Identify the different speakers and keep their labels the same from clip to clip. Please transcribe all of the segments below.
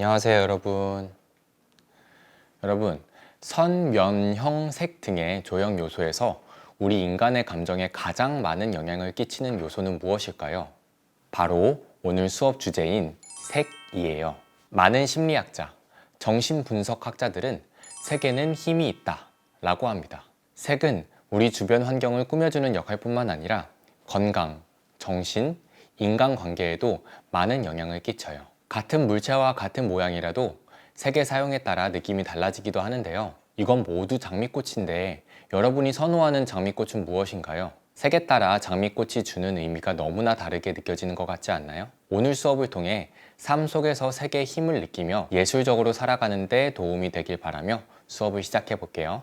Speaker 1: 안녕하세요, 여러분, 선, 면, 형, 색 등의 조형 요소에서 우리 인간의 감정에 가장 많은 영향을 끼치는 요소는 무엇일까요? 바로 오늘 수업 주제인 색이에요. 많은 심리학자, 정신분석학자들은 색에는 힘이 있다 라고 합니다. 색은 우리 주변 환경을 꾸며주는 역할뿐만 아니라 건강, 정신, 인간관계에도 많은 영향을 끼쳐요. 같은 물체와 같은 모양이라도 색의 사용에 따라 느낌이 달라지기도 하는데요. 이건 모두 장미꽃인데 여러분이 선호하는 장미꽃은 무엇인가요? 색에 따라 장미꽃이 주는 의미가 너무나 다르게 느껴지는 것 같지 않나요? 오늘 수업을 통해 삶 속에서 색의 힘을 느끼며 예술적으로 살아가는 데 도움이 되길 바라며 수업을 시작해 볼게요.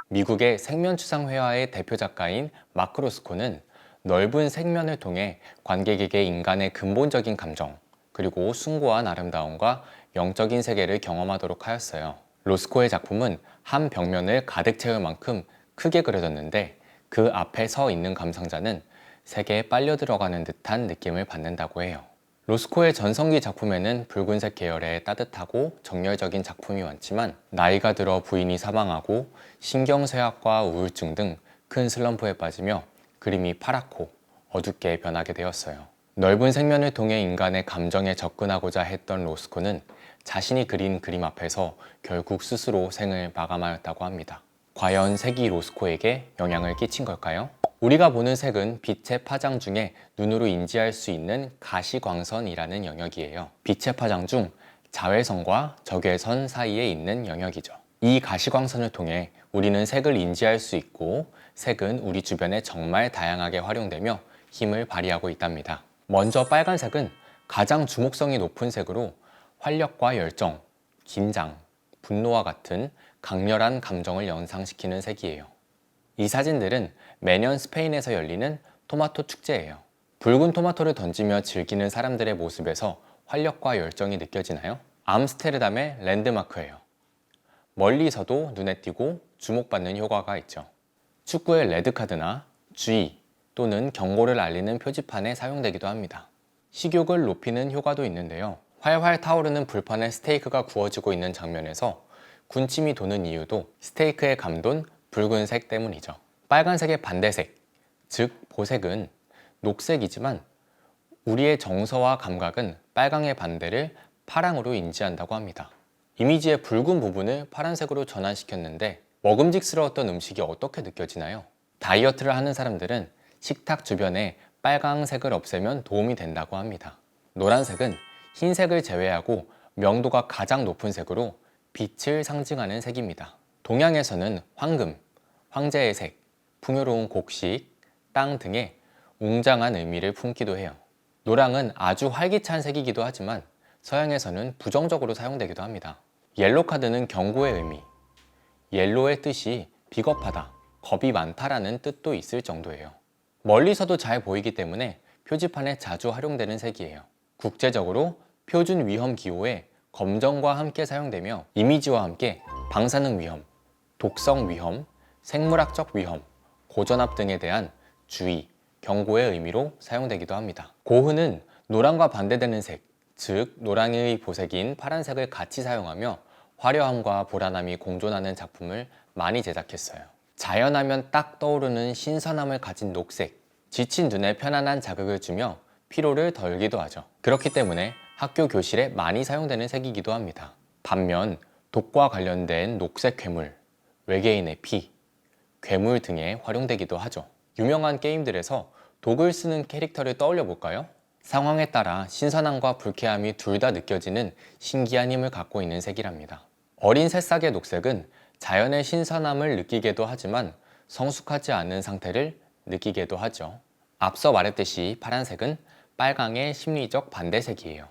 Speaker 1: 미국의 색면추상회화의 대표 작가인 마크 로스코는 넓은 색면을 통해 관객에게 인간의 근본적인 감정, 그리고 숭고한 아름다움과 영적인 세계를 경험하도록 하였어요. 로스코의 작품은 한 벽면을 가득 채울 만큼 크게 그려졌는데 그 앞에 서 있는 감상자는 색에 빨려 들어가는 듯한 느낌을 받는다고 해요. 로스코의 전성기 작품에는 붉은색 계열의 따뜻하고 정열적인 작품이 많지만 나이가 들어 부인이 사망하고 신경쇠약과 우울증 등 큰 슬럼프에 빠지며 그림이 파랗고 어둡게 변하게 되었어요. 넓은 색면을 통해 인간의 감정에 접근하고자 했던 로스코는 자신이 그린 그림 앞에서 결국 스스로 생을 마감하였다고 합니다. 과연 색이 로스코에게 영향을 끼친 걸까요? 우리가 보는 색은 빛의 파장 중에 눈으로 인지할 수 있는 가시광선이라는 영역이에요. 빛의 파장 중 자외선과 적외선 사이에 있는 영역이죠. 이 가시광선을 통해 우리는 색을 인지할 수 있고 색은 우리 주변에 정말 다양하게 활용되며 힘을 발휘하고 있답니다. 먼저 빨간색은 가장 주목성이 높은 색으로 활력과 열정, 긴장, 분노와 같은 강렬한 감정을 연상시키는 색이에요. 이 사진들은 매년 스페인에서 열리는 토마토 축제예요. 붉은 토마토를 던지며 즐기는 사람들의 모습에서 활력과 열정이 느껴지나요? 암스테르담의 랜드마크예요. 멀리서도 눈에 띄고 주목받는 효과가 있죠. 축구의 레드카드나 주의 또는 경고를 알리는 표지판에 사용되기도 합니다. 식욕을 높이는 효과도 있는데요. 활활 타오르는 불판에 스테이크가 구워지고 있는 장면에서 군침이 도는 이유도 스테이크에 감돈 붉은색 때문이죠. 빨간색의 반대색, 즉 보색은 녹색이지만 우리의 정서와 감각은 빨강의 반대를 파랑으로 인지한다고 합니다. 이미지의 붉은 부분을 파란색으로 전환시켰는데 먹음직스러웠던 음식이 어떻게 느껴지나요? 다이어트를 하는 사람들은 식탁 주변에 빨강색을 없애면 도움이 된다고 합니다. 노란색은 흰색을 제외하고 명도가 가장 높은 색으로 빛을 상징하는 색입니다. 동양에서는 황금, 황제의 색, 풍요로운 곡식, 땅 등의 웅장한 의미를 품기도 해요. 노랑은 아주 활기찬 색이기도 하지만 서양에서는 부정적으로 사용되기도 합니다. 옐로 카드는 경고의 의미, 옐로의 뜻이 비겁하다, 겁이 많다라는 뜻도 있을 정도예요. 멀리서도 잘 보이기 때문에 표지판에 자주 활용되는 색이에요. 국제적으로 표준 위험 기호에 검정과 함께 사용되며 이미지와 함께 방사능 위험, 독성 위험, 생물학적 위험, 고전압 등에 대한 주의, 경고의 의미로 사용되기도 합니다. 고흐는 노랑과 반대되는 색, 즉 노랑의 보색인 파란색을 같이 사용하며 화려함과 불안함이 공존하는 작품을 많이 제작했어요. 자연하면 딱 떠오르는 신선함을 가진 녹색, 지친 눈에 편안한 자극을 주며 피로를 덜기도 하죠. 그렇기 때문에 학교 교실에 많이 사용되는 색이기도 합니다. 반면 독과 관련된 녹색 괴물, 외계인의 피, 괴물 등에 활용되기도 하죠. 유명한 게임들에서 독을 쓰는 캐릭터를 떠올려 볼까요? 상황에 따라 신선함과 불쾌함이 둘 다 느껴지는 신기한 힘을 갖고 있는 색이랍니다. 어린 새싹의 녹색은 자연의 신선함을 느끼게도 하지만 성숙하지 않은 상태를 느끼게도 하죠. 앞서 말했듯이 파란색은 빨강의 심리적 반대색이에요.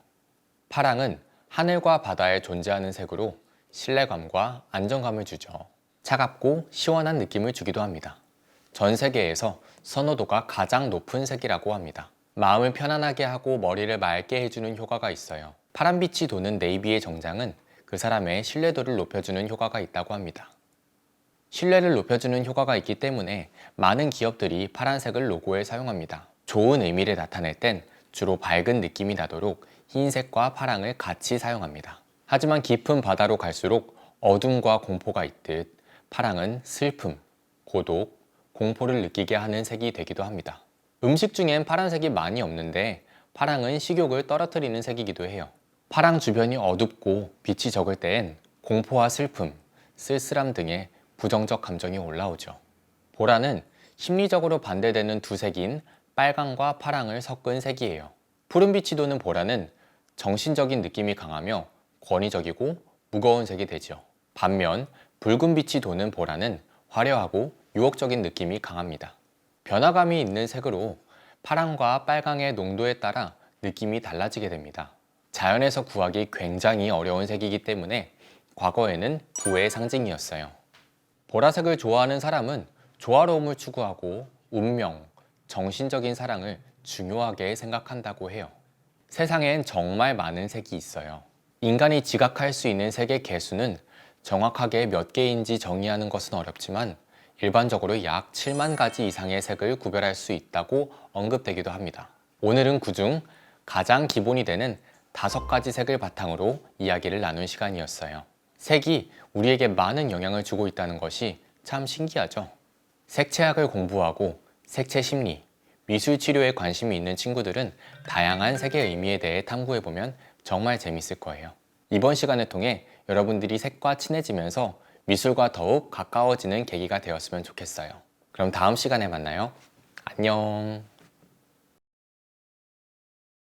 Speaker 1: 파랑은 하늘과 바다에 존재하는 색으로 신뢰감과 안정감을 주죠. 차갑고 시원한 느낌을 주기도 합니다. 전 세계에서 선호도가 가장 높은 색이라고 합니다. 마음을 편안하게 하고 머리를 맑게 해주는 효과가 있어요. 파란빛이 도는 네이비의 정장은 그 사람의 신뢰도를 높여주는 효과가 있다고 합니다. 신뢰를 높여주는 효과가 있기 때문에 많은 기업들이 파란색을 로고에 사용합니다. 좋은 의미를 나타낼 땐 주로 밝은 느낌이 나도록 흰색과 파랑을 같이 사용합니다. 하지만 깊은 바다로 갈수록 어둠과 공포가 있듯 파랑은 슬픔, 고독, 공포를 느끼게 하는 색이 되기도 합니다. 음식 중엔 파란색이 많이 없는데 파랑은 식욕을 떨어뜨리는 색이기도 해요. 파랑 주변이 어둡고 빛이 적을 때엔 공포와 슬픔, 쓸쓸함 등의 부정적 감정이 올라오죠. 보라는 심리적으로 반대되는 두 색인 빨강과 파랑을 섞은 색이에요. 푸른빛이 도는 보라는 정신적인 느낌이 강하며 권위적이고 무거운 색이 되죠. 반면 붉은 빛이 도는 보라는 화려하고 유혹적인 느낌이 강합니다. 변화감이 있는 색으로 파랑과 빨강의 농도에 따라 느낌이 달라지게 됩니다. 자연에서 구하기 굉장히 어려운 색이기 때문에 과거에는 부의 상징이었어요. 보라색을 좋아하는 사람은 조화로움을 추구하고 운명, 정신적인 사랑을 중요하게 생각한다고 해요. 세상엔 정말 많은 색이 있어요. 인간이 지각할 수 있는 색의 개수는 정확하게 몇 개인지 정의하는 것은 어렵지만 일반적으로 약 7만 가지 이상의 색을 구별할 수 있다고 언급되기도 합니다. 오늘은 그중 가장 기본이 되는 5가지 색을 바탕으로 이야기를 나눈 시간이었어요. 색이 우리에게 많은 영향을 주고 있다는 것이 참 신기하죠? 색채학을 공부하고 색채 심리, 미술 치료에 관심이 있는 친구들은 다양한 색의 의미에 대해 탐구해보면 정말 재밌을 거예요. 이번 시간을 통해 여러분들이 색과 친해지면서 미술과 더욱 가까워지는 계기가 되었으면 좋겠어요. 그럼 다음 시간에 만나요. 안녕.